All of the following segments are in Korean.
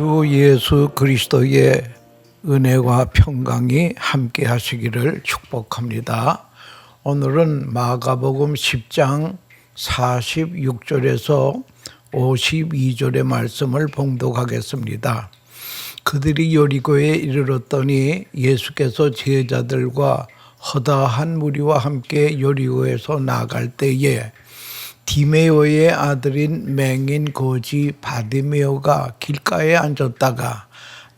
주 예수 그리스도의 은혜와 평강이 함께 하시기를 축복합니다. 오늘은 마가복음 10장 46절에서 52절의 말씀을 봉독하겠습니다. 그들이 여리고에 이르렀더니 예수께서 제자들과 허다한 무리와 함께 여리고에서 나갈 때에 디메오의 아들인 맹인 거지 바디메오가 길가에 앉았다가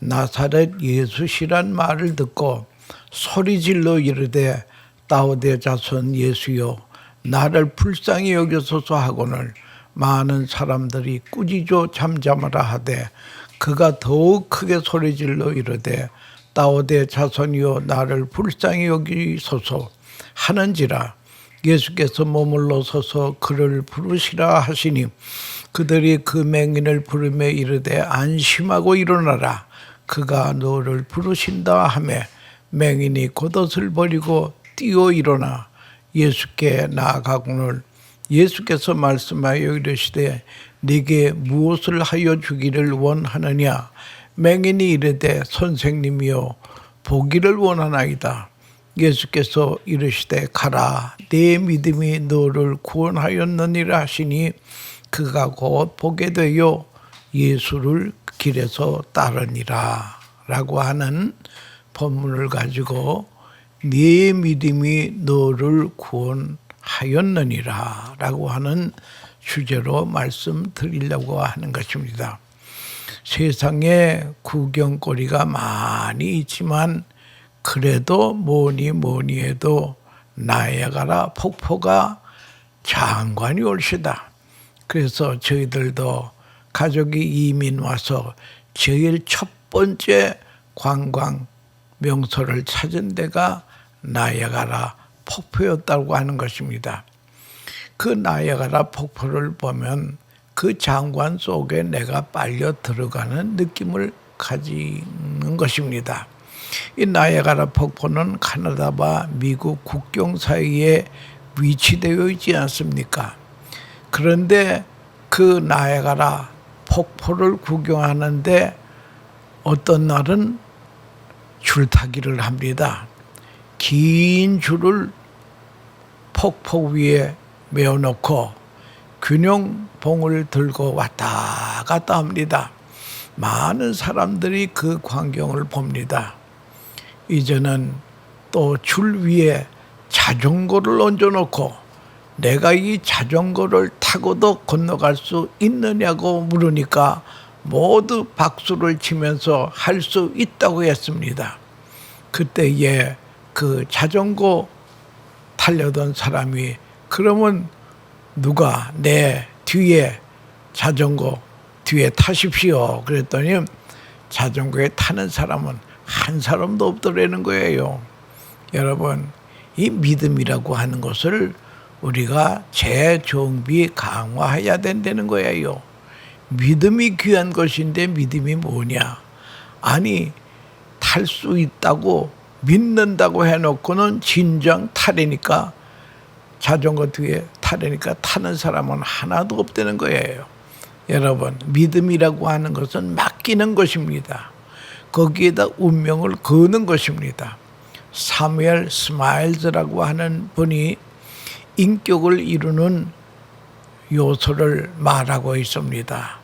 나사렛 예수시란 말을 듣고 소리질러 이르되 다윗의 자손 예수여 나를 불쌍히 여기소서 하거늘 많은 사람들이 꾸짖어 잠잠하라 하되 그가 더욱 크게 소리질러 이르되 다윗의 자손이여 나를 불쌍히 여기소서 하는지라. 예수께서 머물러 서서 그를 부르시라 하시니 그들이 그 맹인을 부르며 이르되 안심하고 일어나라 그가 너를 부르신다 하며 맹인이 겉옷을 버리고 뛰어 일어나 예수께 나아가거늘 예수께서 말씀하여 이르시되 네게 무엇을 하여 주기를 원하느냐. 맹인이 이르되 선생님이여 보기를 원하나이다. 예수께서 이르시되 가라 네 믿음이 너를 구원하였느니라 하시니 그가 곧 보게 되어 예수를 길에서 따르니라 라고 하는 본문을 가지고 네 믿음이 너를 구원하였느니라 라고 하는 주제로 말씀드리려고 하는 것입니다. 세상에 구경거리가 많이 있지만 그래도 뭐니 해도 나야가라 폭포가 장관이 올시다. 그래서 저희들도 가족이 이민 와서 제일 첫 번째 관광 명소를 찾은 데가 나야가라 폭포였다고 하는 것입니다. 그 나야가라 폭포를 보면 그 장관 속에 내가 빨려 들어가는 느낌을 가지는 것입니다. 이 나야가라 폭포는 캐나다와 미국 국경 사이에 위치되어 있지 않습니까? 그런데 그 나야가라 폭포를 구경하는데 어떤 날은 줄타기를 합니다. 긴 줄을 폭포 위에 메어놓고 균형봉을 들고 왔다 갔다 합니다. 많은 사람들이 그 광경을 봅니다. 이제는 또 줄 위에 자전거를 얹어놓고 내가 이 자전거를 타고도 건너갈 수 있느냐고 물으니까 모두 박수를 치면서 할 수 있다고 했습니다. 그때에 그 자전거 타려던 사람이 그러면 누가 내 뒤에 자전거 뒤에 타십시오. 그랬더니 자전거에 타는 사람은 한 사람도 없더라는 거예요. 여러분, 이 믿음이라고 하는 것을 우리가 재정비 강화해야 된다는 거예요. 믿음이 귀한 것인데 믿음이 뭐냐? 아니, 탈 수 있다고 믿는다고 해놓고는 진정 타려니까 자전거 뒤에 타려니까 타는 사람은 하나도 없다는 거예요. 여러분, 믿음이라고 하는 것은 맡기는 것입니다. 거기에다 운명을 거는 것입니다. 사무엘 스마일즈라고 하는 분이 인격을 이루는 요소를 말하고 있습니다.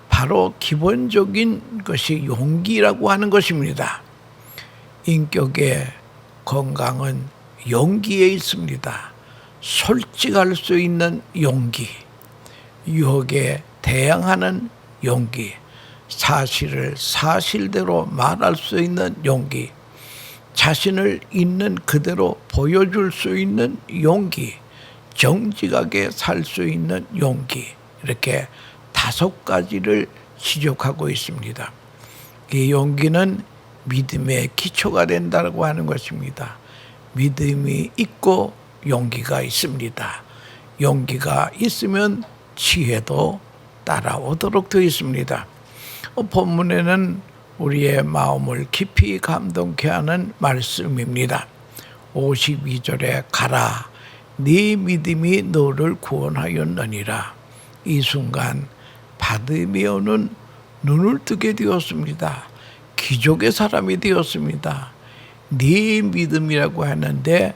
바로 기본적인 것이 용기라고 하는 것입니다. 인격의 건강은 용기에 있습니다. 솔직할 수 있는 용기, 유혹에 대항하는 용기, 사실을 사실대로 말할 수 있는 용기, 자신을 있는 그대로 보여줄 수 있는 용기, 정직하게 살 수 있는 용기, 이렇게 5가지를 지적하고 있습니다. 이 용기는 믿음의 기초가 된다고 하는 것입니다. 믿음이 있고 용기가 있습니다. 용기가 있으면 지혜도 따라오도록 되어 있습니다. 본문에는 우리의 마음을 깊이 감동케 하는 말씀입니다. 52절에 가라 네 믿음이 너를 구원하였느니라. 이 순간 바디메오는 눈을 뜨게 되었습니다. 기적의 사람이 되었습니다. 네 믿음이라고 하는데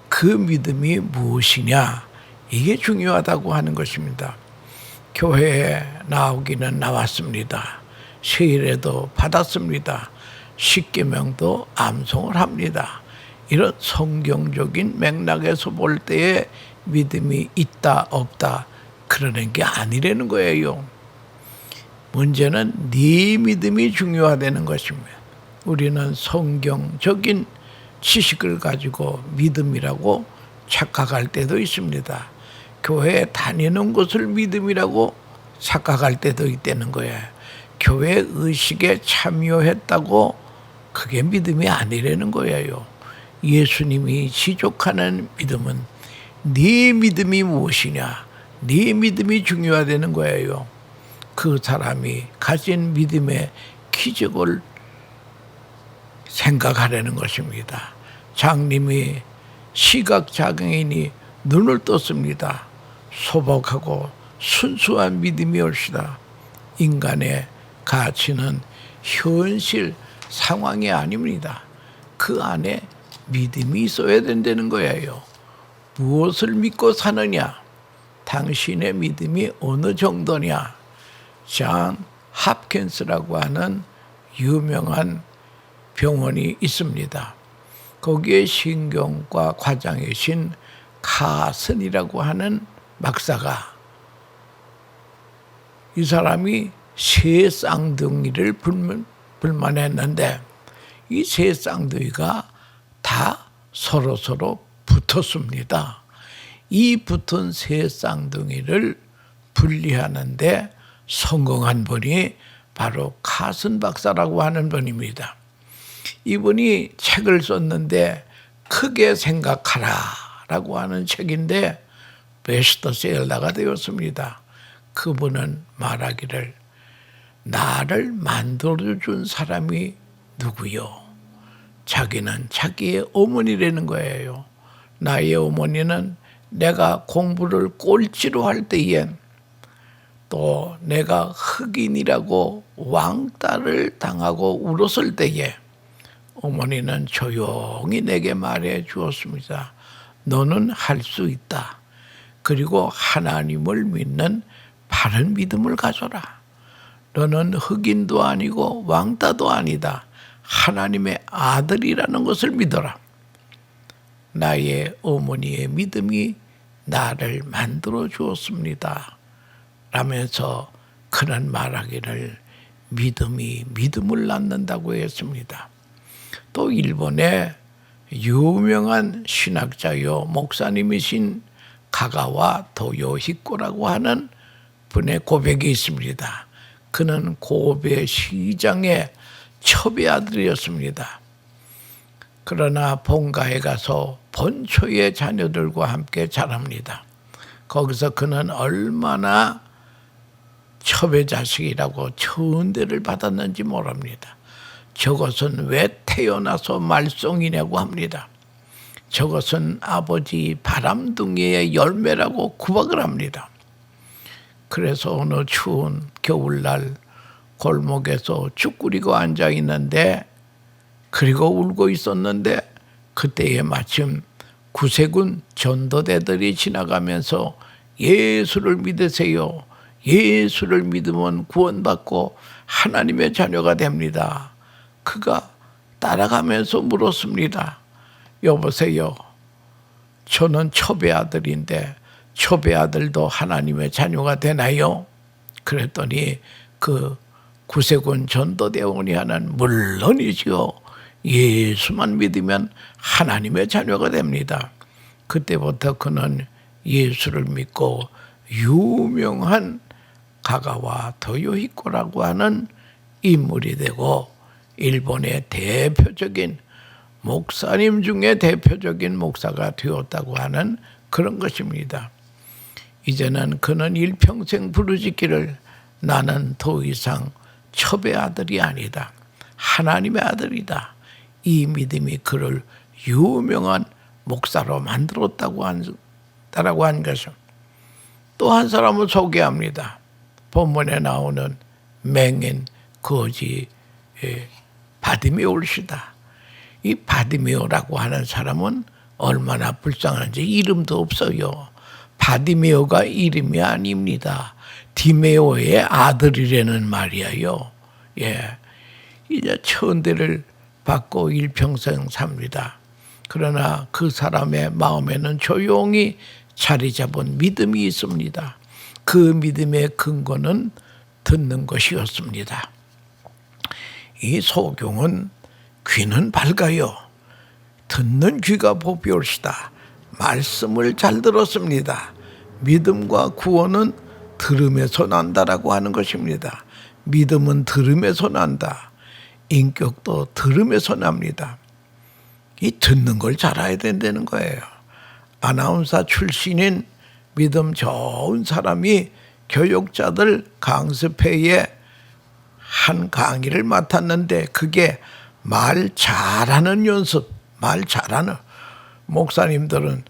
그 믿음이 무엇이냐? 이게 중요하다고 하는 것입니다. 교회에 나오기는 나왔습니다. 세일에도 받았습니다. 십계명도 암송을 합니다. 이런 성경적인 맥락에서 볼 때에 믿음이 있다 없다 그러는 게 아니라는 거예요. 문제는 네 믿음이 중요하다는 것입니다. 우리는 성경적인 지식을 가지고 믿음이라고 착각할 때도 있습니다. 교회에 다니는 것을 믿음이라고 착각할 때도 있다는 거예요. 교회 의식에 참여했다고 그게 믿음이 아니라는 거예요. 예수님이 지족하는 믿음은 네 믿음이 무엇이냐? 네 믿음이 중요하다는 거예요. 그 사람이 가진 믿음의 기적을 생각하려는 것입니다. 장님이 시각장애인이 눈을 떴습니다. 소박하고 순수한 믿음이 옳시다. 인간의 가치는 현실 상황이 아닙니다. 그 안에 믿음이 있어야 된다는 거예요. 무엇을 믿고 사느냐? 당신의 믿음이 어느 정도냐? 존 홉킨스라고 하는 유명한 병원이 있습니다. 거기에 신경과 과장이신 카슨이라고 하는 박사가 이 사람이 세 쌍둥이를 불만했는데 이 세 쌍둥이가 다 서로 붙었습니다. 이 붙은 세 쌍둥이를 분리하는데 성공한 분이 바로 카슨 박사라고 하는 분입니다. 이분이 책을 썼는데 크게 생각하라 라고 하는 책인데 베스트셀러가 되었습니다. 그분은 말하기를 나를 만들어준 사람이 누구요? 자기는 자기의 어머니라는 거예요. 나의 어머니는 내가 공부를 꼴찌로 할 때엔 또 내가 흑인이라고 왕따를 당하고 울었을 때에 어머니는 조용히 내게 말해 주었습니다. 너는 할 수 있다. 그리고 하나님을 믿는 바른 믿음을 가져라. 너는 흑인도 아니고 왕따도 아니다. 하나님의 아들이라는 것을 믿어라. 나의 어머니의 믿음이 나를 만들어 주었습니다. 라면서 그는 말하기를 믿음이 믿음을 낳는다고 했습니다. 또 일본의 유명한 신학자요 목사님이신 가가와 도요히코라고 하는 분의 고백이 있습니다. 그는 고베 시장의 첩의 아들이었습니다. 그러나 본가에 가서 본초의 자녀들과 함께 자랍니다. 거기서 그는 얼마나 첩의 자식이라고 천대를 받았는지 모릅니다. 저것은 왜 태어나서 말썽이냐고 합니다. 저것은 아버지 바람둥이의 열매라고 구박을 합니다. 그래서 어느 추운 겨울날 골목에서 쭈그리고 앉아 있는데 그리고 울고 있었는데 그때에 마침 구세군 전도대들이 지나가면서 예수를 믿으세요. 예수를 믿으면 구원받고 하나님의 자녀가 됩니다. 그가 따라가면서 물었습니다. 여보세요. 저는 첩의 아들인데 첩의 아들도 하나님의 자녀가 되나요? 그랬더니 그 구세군 전도대원이 하는 물론이지요. 예수만 믿으면 하나님의 자녀가 됩니다. 그때부터 그는 예수를 믿고 유명한 가가와 도요히코라고 하는 인물이 되고 일본의 대표적인 목사님 중에 대표적인 목사가 되었다고 하는 그런 것입니다. 이제는 그는 일평생 부르짖기를 나는 더 이상 첩의 아들이 아니다. 하나님의 아들이다. 이 믿음이 그를 유명한 목사로 만들었다고 한 것은 또 한 사람을 소개합니다. 본문에 나오는 맹인 거지 바디메오시다. 이 바디메오라고 하는 사람은 얼마나 불쌍한지 이름도 없어요. 바디메오가 이름이 아닙니다. 디메오의 아들이라는 말이에요. 예, 이제 천대를 받고 일평생 삽니다. 그러나 그 사람의 마음에는 조용히 자리 잡은 믿음이 있습니다. 그 믿음의 근거는 듣는 것이었습니다. 이 소경은 귀는 밝아요. 듣는 귀가 보비올시다. 말씀을 잘 들었습니다. 믿음과 구원은 들음에서 난다라고 하는 것입니다. 믿음은 들음에서 난다. 인격도 들음에서 납니다. 이 듣는 걸 잘해야 된다는 거예요. 아나운서 출신인 믿음 좋은 사람이 교육자들 강습회에 한 강의를 맡았는데 그게 말 잘하는 연습, 말 잘하는 목사님들은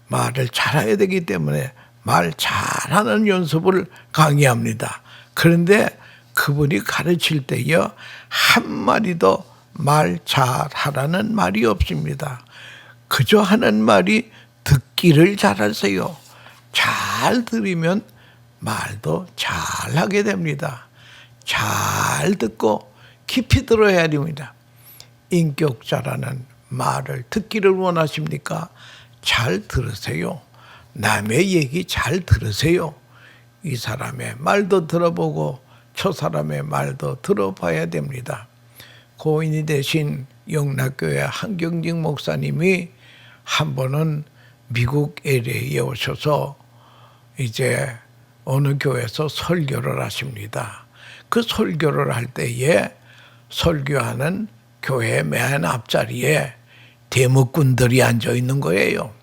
말을 잘해야 되기 때문에 말 잘하는 연습을 강의합니다. 그런데 그분이 가르칠 때요 한마디도 말 잘하라는 말이 없습니다. 그저 하는 말이 듣기를 잘하세요. 잘 들으면 말도 잘하게 됩니다. 잘 듣고 깊이 들어야 됩니다. 인격자라는 말을 듣기를 원하십니까? 잘 들으세요. 남의 얘기 잘 들으세요. 이 사람의 말도 들어보고 저 사람의 말도 들어봐야 됩니다. 고인이 되신 영락교회 한경직 목사님이 한 번은 미국 LA에 오셔서 이제 어느 교회에서 설교를 하십니다. 그 설교를 할 때에 설교하는 교회 맨 앞자리에 대목꾼들이 앉아 있는 거예요.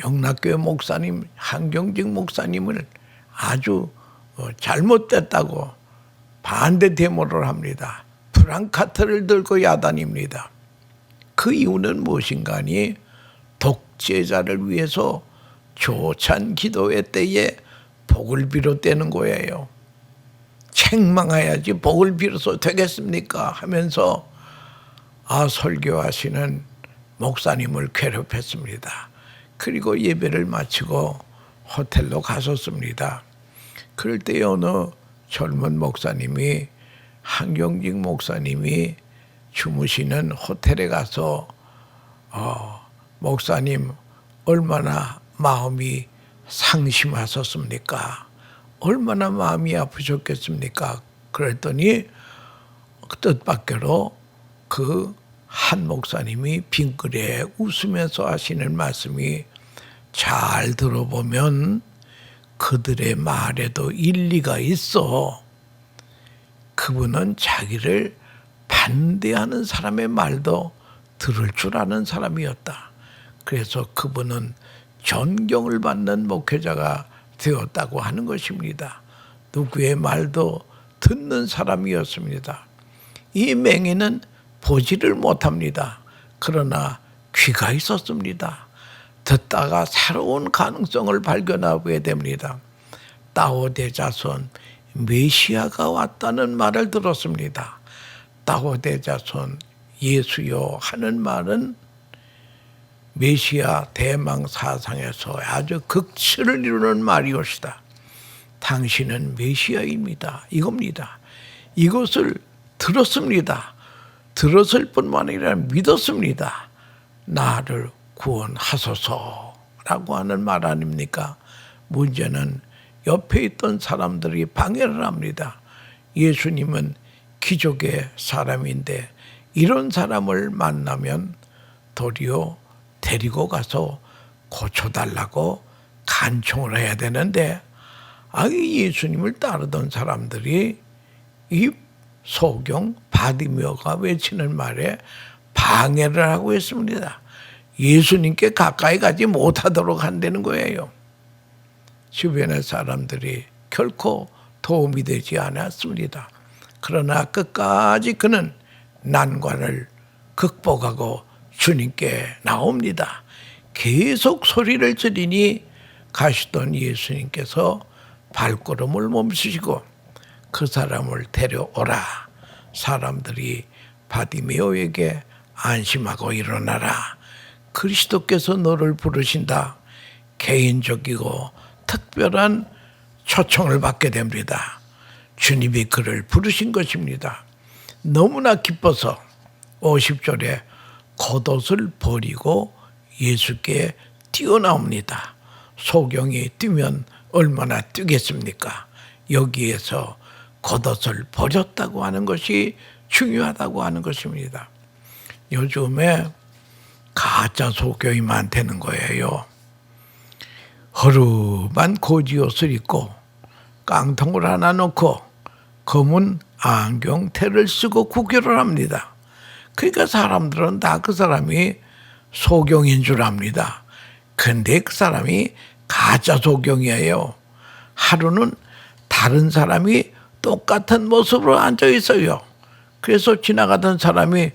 영락교회 목사님, 한경직 목사님을 아주 잘못됐다고 반대 데모를 합니다. 프랑카트를 들고 야단입니다. 그 이유는 무엇인가 하니 독재자를 위해서 조찬 기도회 때에 복을 비롯되는 거예요. 책망해야지 복을 빌어서 되겠습니까? 하면서 설교하시는 목사님을 괴롭혔습니다. 그리고 예배를 마치고 호텔로 갔었습니다. 그럴 때 어느 젊은 목사님이 한경직 목사님이 주무시는 호텔에 가서 목사님 얼마나 마음이 상심하셨습니까? 얼마나 마음이 아프셨겠습니까? 그랬더니 뜻밖으로 그 한 목사님이 빙그레 웃으면서 하시는 말씀이 잘 들어보면 그들의 말에도 일리가 있어. 그분은 자기를 반대하는 사람의 말도 들을 줄 아는 사람이었다. 그래서 그분은 존경을 받는 목회자가 되었다고 하는 것입니다. 누구의 말도 듣는 사람이었습니다. 이 맹인은 보지를 못합니다. 그러나 귀가 있었습니다. 듣다가 새로운 가능성을 발견하게 됩니다. 다오데 자손 메시아가 왔다는 말을 들었습니다. 다오데 자손 예수요 하는 말은 메시아 대망 사상에서 아주 극치를 이루는 말이옵시다. 당신은 메시아입니다. 이겁니다. 이것을 들었습니다. 들었을 뿐만 아니라 믿었습니다. 나를 구원하소서라고 하는 말 아닙니까? 문제는 옆에 있던 사람들이 방해를 합니다. 예수님은 귀족의 사람인데 이런 사람을 만나면 도리어 데리고 가서 고쳐달라고 간청을 해야 되는데 예수님을 따르던 사람들이 이 소경 바디메오가 외치는 말에 방해를 하고 있습니다. 예수님께 가까이 가지 못하도록 한다는 거예요. 주변의 사람들이 결코 도움이 되지 않았습니다. 그러나 끝까지 그는 난관을 극복하고 주님께 나옵니다. 계속 소리를 지르니 가시던 예수님께서 발걸음을 멈추시고 그 사람을 데려오라. 사람들이 바디메오에게 안심하고 일어나라. 그리스도께서 너를 부르신다. 개인적이고 특별한 초청을 받게 됩니다. 주님이 그를 부르신 것입니다. 너무나 기뻐서 50절에 겉옷을 버리고 예수께 뛰어나옵니다. 소경이 뛰면 얼마나 뛰겠습니까? 여기에서 겉옷을 버렸다고 하는 것이 중요하다고 하는 것입니다. 요즘에 가짜 소경이 많다는 거예요. 허름한 고지옷을 입고 깡통을 하나 놓고 검은 안경테를 쓰고 구결을 합니다. 그러니까 사람들은 다 그 사람이 소경인 줄 압니다. 근데 그 사람이 가짜 소경이에요. 하루는 다른 사람이 똑같은 모습으로 앉아 있어요. 그래서 지나가던 사람이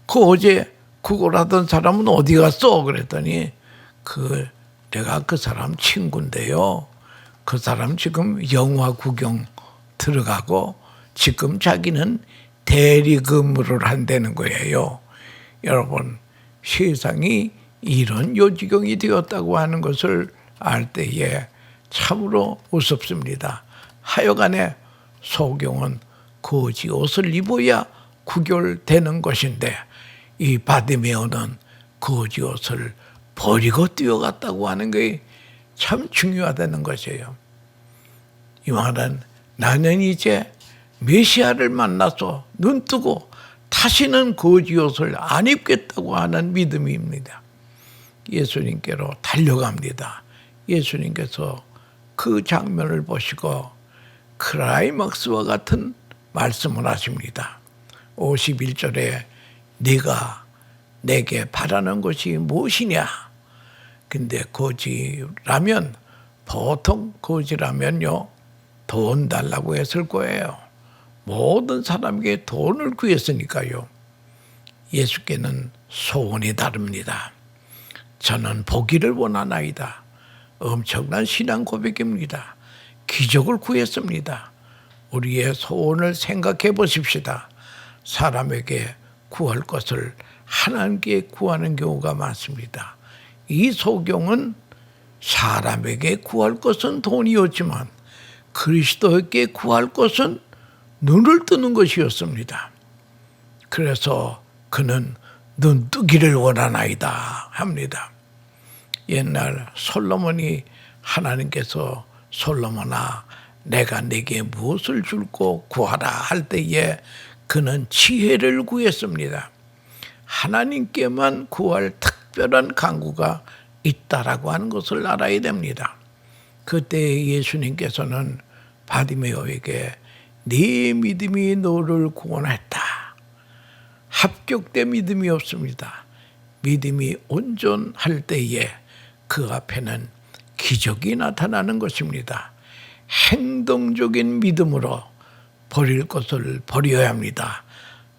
그 어제 구걸하던 사람은 어디 갔어? 그랬더니 내가 그 사람 친구인데요. 그 사람 지금 영화 구경 들어가고 지금 자기는 대리 근무를 한다는 거예요. 여러분, 세상이 이런 요지경이 되었다고 하는 것을 알 때에 참으로 우습습니다. 하여간에 소경은 거지 옷을 입어야 구결되는 것인데 이 바디메오는 거지 옷을 버리고 뛰어갔다고 하는 게 참 중요하다는 것이에요. 이 말은 나는 이제 메시아를 만나서 눈뜨고 다시는 거지 옷을 안 입겠다고 하는 믿음입니다. 예수님께로 달려갑니다. 예수님께서 그 장면을 보시고 클라이막스와 같은 말씀을 하십니다. 51절에 네가 내게 바라는 것이 무엇이냐? 근데 거지라면 보통 거지라면요 돈 달라고 했을 거예요. 모든 사람에게 돈을 구했으니까요. 예수께는 소원이 다릅니다. 저는 보기를 원하나이다. 엄청난 신앙 고백입니다. 기적을 구했습니다. 우리의 소원을 생각해 보십시다. 사람에게 구할 것을 하나님께 구하는 경우가 많습니다. 이 소경은 사람에게 구할 것은 돈이었지만 그리스도에게 구할 것은 눈을 뜨는 것이었습니다. 그래서 그는 눈뜨기를 원하나이다 합니다. 옛날 솔로몬이 하나님께서 솔로몬아 내가 내게 무엇을 줄고 구하라 할 때에 그는 지혜를 구했습니다. 하나님께만 구할 특별한 간구가 있다라고 하는 것을 알아야 됩니다. 그때 예수님께서는 바디메오에게 네 믿음이 너를 구원했다. 합격된 믿음이 없습니다. 믿음이 온전할 때에 그 앞에는 기적이 나타나는 것입니다. 행동적인 믿음으로 버릴 것을 버려야 합니다.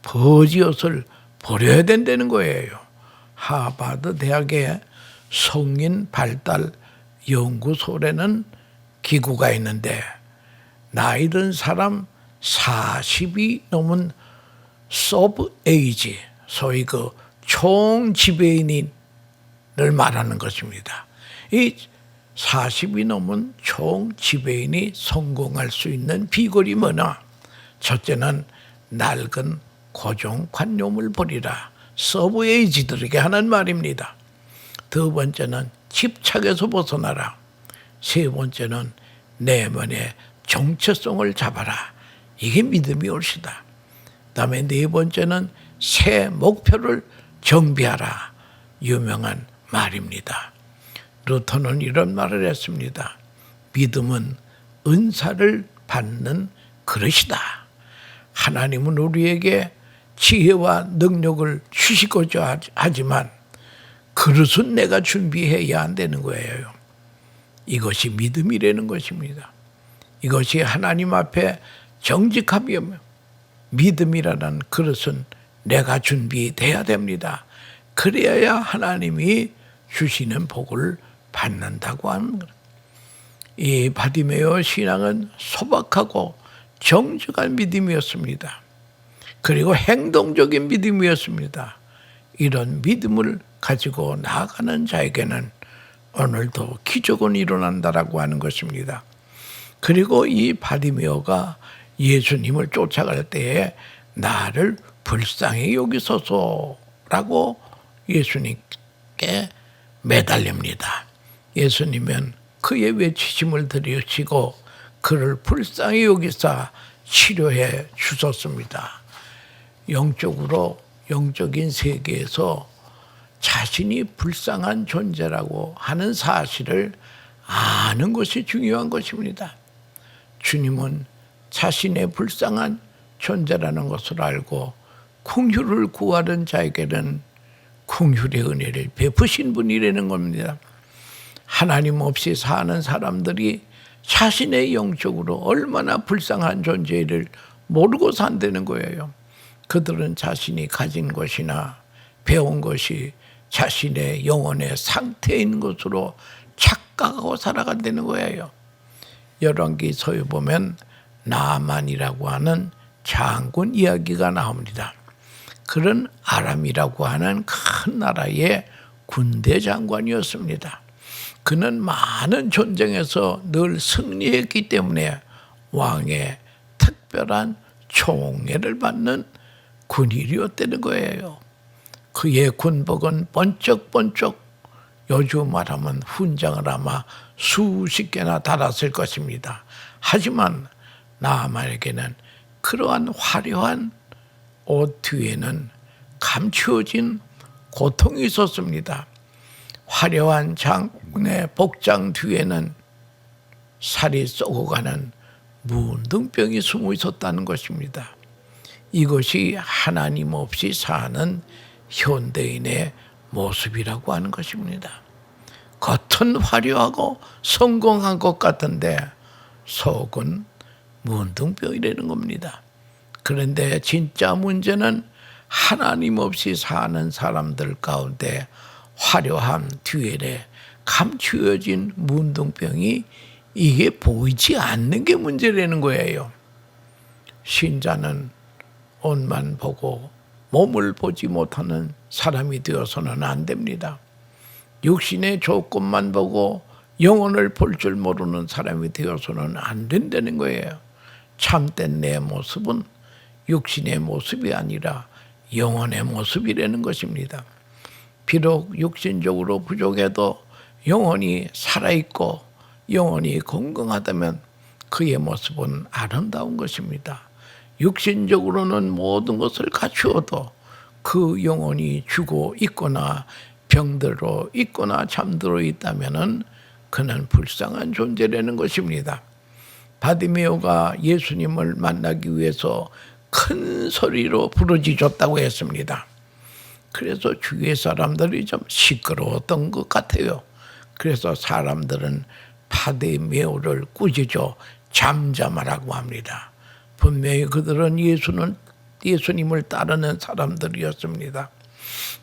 버지옷을 버려야 된다는 거예요. 하버드 대학의 성인 발달 연구소라는 기구가 있는데 나이 든 사람 40이 넘은 서브 에이지, 소위 그 총 지배인을 말하는 것입니다. 이 40이 넘은 총 지배인이 성공할 수 있는 비결이 뭐냐? 첫째는 낡은 고정관념을 버리라. 서브 에이지들에게 하는 말입니다. 두 번째는 집착에서 벗어나라. 세 번째는 내면의 정체성을 잡아라. 이게 믿음이 옳시다. 그다음에 네 번째는 새 목표를 정비하라. 유명한 말입니다. 루터는 이런 말을 했습니다. 믿음은 은사를 받는 그릇이다. 하나님은 우리에게 지혜와 능력을 주시고자 하지만 그릇은 내가 준비해야 한다는 거예요. 이것이 믿음이라는 것입니다. 이것이 하나님 앞에 정직함이며 믿음이라는 그릇은 내가 준비돼야 됩니다. 그래야 하나님이 주시는 복을 받는다고 하는 거예요. 이 바디메오 신앙은 소박하고 정직한 믿음이었습니다. 그리고 행동적인 믿음이었습니다. 이런 믿음을 가지고 나아가는 자에게는 오늘도 기적은 일어난다라고 하는 것입니다. 그리고 이 바디메오가 예수님을 쫓아갈 때에 나를 불쌍히 여기소서라고 예수님께 매달립니다. 예수님은 그의 외치심을 들으시고 그를 불쌍히 여기사 치료해 주셨습니다. 영적인 세계에서 자신이 불쌍한 존재라고 하는 사실을 아는 것이 중요한 것입니다. 주님은 자신의 불쌍한 존재라는 것을 알고 긍휼을 구하는 자에게는 긍휼의 은혜를 베푸신 분이라는 겁니다. 하나님 없이 사는 사람들이 자신의 영적으로 얼마나 불쌍한 존재를 모르고 산다는 거예요. 그들은 자신이 가진 것이나 배운 것이 자신의 영혼의 상태에 있는 것으로 착각하고 살아간다는 거예요. 열왕기서에 보면 나아만이라고 하는 장군 이야기가 나옵니다. 그는 아람이라고 하는 큰 나라의 군대 장관이었습니다. 그는 많은 전쟁에서 늘 승리했기 때문에 왕의 특별한 총애를 받는 군인이었다는 거예요. 그의 군복은 번쩍번쩍 요즘 말하면 훈장을 아마 수십 개나 달았을 것입니다. 하지만 나아만에게는 그러한 화려한 옷 뒤에는 감추어진 고통이 있었습니다. 화려한 장군의 복장 뒤에는 살이 썩어가는 문둥병이 숨어 있었다는 것입니다. 이것이 하나님 없이 사는 현대인의 모습이라고 하는 것입니다. 겉은 화려하고 성공한 것 같은데 속은 문둥병이라는 겁니다. 그런데 진짜 문제는 하나님 없이 사는 사람들 가운데 화려함 뒤에 감추어진 문둥병이 이게 보이지 않는 게 문제라는 거예요. 신자는 옷만 보고 몸을 보지 못하는 사람이 되어서는 안 됩니다. 육신의 조건만 보고 영혼을 볼 줄 모르는 사람이 되어서는 안 된다는 거예요. 참된 내 모습은 육신의 모습이 아니라 영혼의 모습이라는 것입니다. 비록 육신적으로 부족해도 영혼이 살아있고 영혼이 건강하다면 그의 모습은 아름다운 것입니다. 육신적으로는 모든 것을 갖추어도 그 영혼이 죽어 있거나 병들어 있거나 잠들어 있다면 그는 불쌍한 존재라는 것입니다. 바디메오가 예수님을 만나기 위해서 큰 소리로 부르짖었다고 했습니다. 그래서 주위의 사람들이 좀 시끄러웠던 것 같아요. 그래서 사람들은 바디메오를 꾸짖어 잠잠하라고 합니다. 분명히 그들은 예수님을 따르는 사람들이었습니다.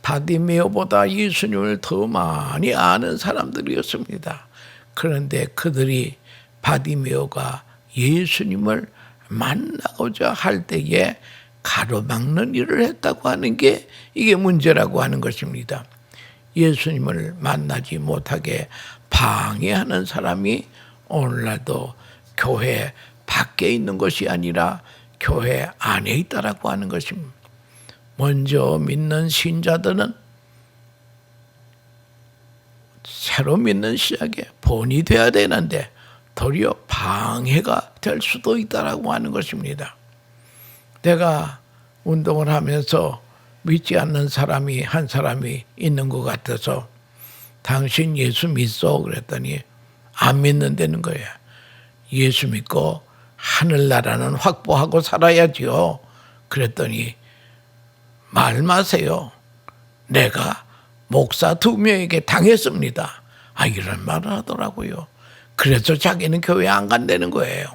바디메오보다 예수님을 더 많이 아는 사람들이었습니다. 그런데 그들이 바디메오가 예수님을 만나고자 할 때에 가로막는 일을 했다고 하는 게 이게 문제라고 하는 것입니다. 예수님을 만나지 못하게 방해하는 사람이 오늘날도 교회 밖에 있는 것이 아니라 교회 안에 있다라고 하는 것입니다. 먼저 믿는 신자들은 새로 믿는 시작에 본이 돼야 되는데 도리어 방해가 될 수도 있다라고 하는 것입니다. 내가 운동을 하면서 믿지 않는 사람이 한 사람이 있는 것 같아서 당신 예수 믿어 그랬더니 안 믿는다는 거예요. 예수 믿고 하늘나라는 확보하고 살아야지요. 그랬더니 말 마세요. 내가 목사 2명에게 당했습니다. 이런 말을 하더라고요. 그래서 자기는 교회 안 간다는 거예요.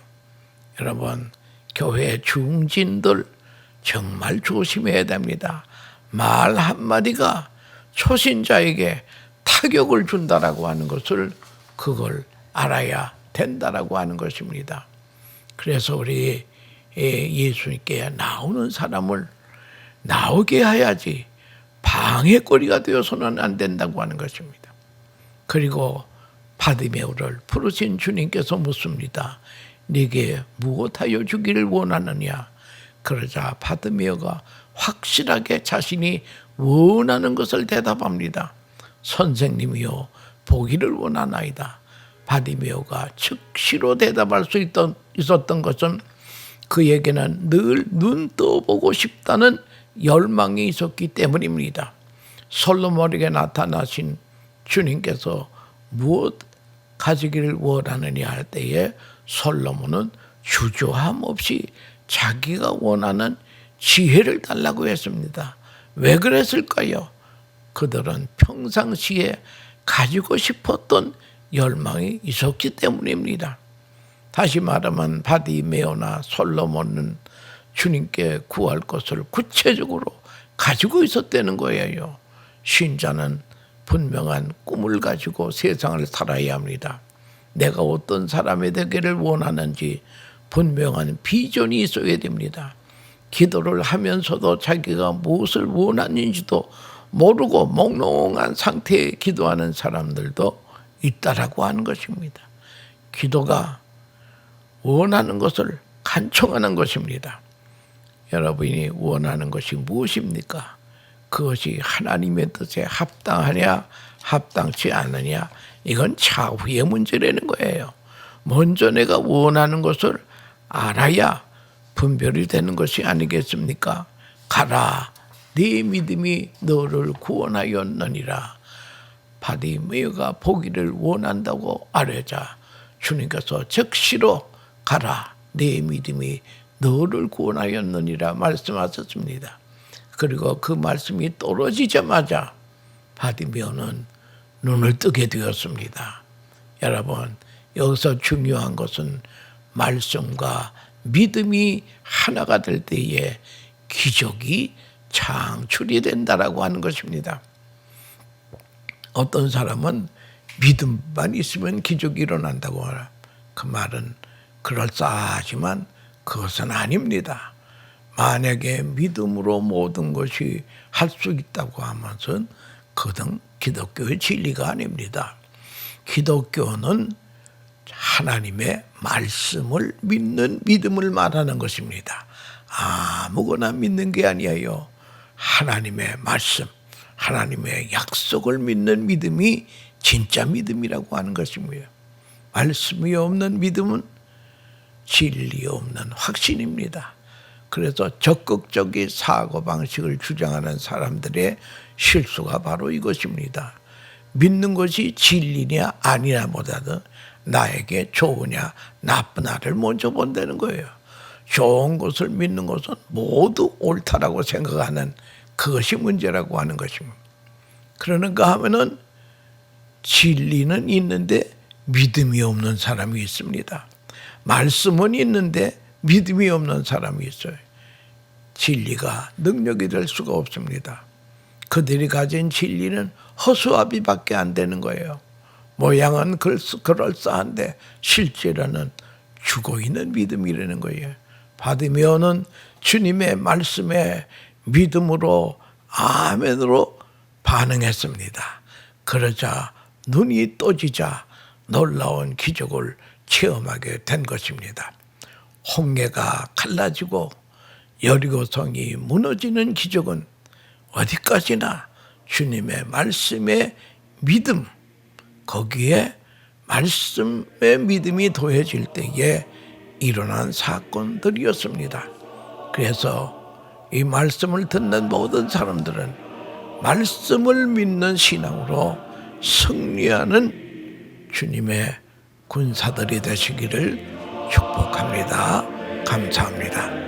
여러분, 교회 중진들 정말 조심해야 됩니다. 말 한마디가 초신자에게 타격을 준다라고 하는 것을 그걸 알아야 된다라고 하는 것입니다. 그래서 우리 예수님께 나오는 사람을 나오게 해야지 방해거리가 되어서는 안 된다고 하는 것입니다. 그리고 바디메오를 부르신 주님께서 묻습니다. 네게 무엇하여 주기를 원하느냐? 그러자 바디메오가 확실하게 자신이 원하는 것을 대답합니다. 선생님이요, 보기를 원하나이다. 바디메오가 즉시로 대답할 수 있었던 것은 그에게는 늘 눈 떠보고 싶다는 열망이 있었기 때문입니다. 솔로몬에게 나타나신 주님께서 무엇 가지기를 원하느냐 할 때에 솔로몬은 주저함 없이 자기가 원하는 지혜를 달라고 했습니다. 왜 그랬을까요? 그들은 평상시에 가지고 싶었던 열망이 있었기 때문입니다. 다시 말하면 바디메오나 솔로몬은 주님께 구할 것을 구체적으로 가지고 있었다는 거예요. 신자는 분명한 꿈을 가지고 세상을 살아야 합니다. 내가 어떤 사람이 되기를 원하는지 분명한 비전이 있어야 됩니다. 기도를 하면서도 자기가 무엇을 원하는지도 모르고 몽롱한 상태에 기도하는 사람들도 있다라고 하는 것입니다. 기도가 원하는 것을 간청하는 것입니다. 여러분이 원하는 것이 무엇입니까? 그것이 하나님의 뜻에 합당하냐 합당치 않느냐, 이건 차후의 문제라는 거예요. 먼저 내가 원하는 것을 알아야 분별이 되는 것이 아니겠습니까? 가라, 네 믿음이 너를 구원하였느니라. 바디메오가 보기를 원한다고 아뢰자 주님께서 즉시로 가라, 네 믿음이 너를 구원하였느니라 말씀하셨습니다. 그리고 그 말씀이 떨어지자마자 바디메오는 눈을 뜨게 되었습니다. 여러분, 여기서 중요한 것은 말씀과 믿음이 하나가 될 때에 기적이 창출이 된다라고 하는 것입니다. 어떤 사람은 믿음만 있으면 기적이 일어난다고 하라. 그 말은 그럴싸하지만 그것은 아닙니다. 만약에 믿음으로 모든 것이 할 수 있다고 하면서 그건 기독교의 진리가 아닙니다. 기독교는 하나님의 말씀을 믿는 믿음을 말하는 것입니다. 아무거나 믿는 게 아니에요. 하나님의 말씀, 하나님의 약속을 믿는 믿음이 진짜 믿음이라고 하는 것입니다. 말씀이 없는 믿음은 진리 없는 확신입니다. 그래서 적극적인 사고방식을 주장하는 사람들의 실수가 바로 이것입니다. 믿는 것이 진리냐 아니냐 보다도 나에게 좋으냐 나쁘냐를 먼저 본다는 거예요. 좋은 것을 믿는 것은 모두 옳다라고 생각하는 그것이 문제라고 하는 것입니다. 그러는가 하면은 진리는 있는데 믿음이 없는 사람이 있습니다. 말씀은 있는데 믿음이 없는 사람이 있어요. 진리가 능력이 될 수가 없습니다. 그들이 가진 진리는 허수아비밖에 안 되는 거예요. 모양은 그럴싸한데 실제로는 죽어있는 믿음이라는 거예요. 바디메오는 주님의 말씀에 믿음으로 아멘으로 반응했습니다. 그러자 눈이 떠지자 놀라운 기적을 체험하게 된 것입니다. 홍해가 갈라지고 여리고성이 무너지는 기적은 어디까지나 주님의 말씀의 믿음, 거기에 말씀의 믿음이 더해질 때에 일어난 사건들이었습니다. 그래서 이 말씀을 듣는 모든 사람들은 말씀을 믿는 신앙으로 승리하는 주님의 군사들이 되시기를 축복합니다. 감사합니다.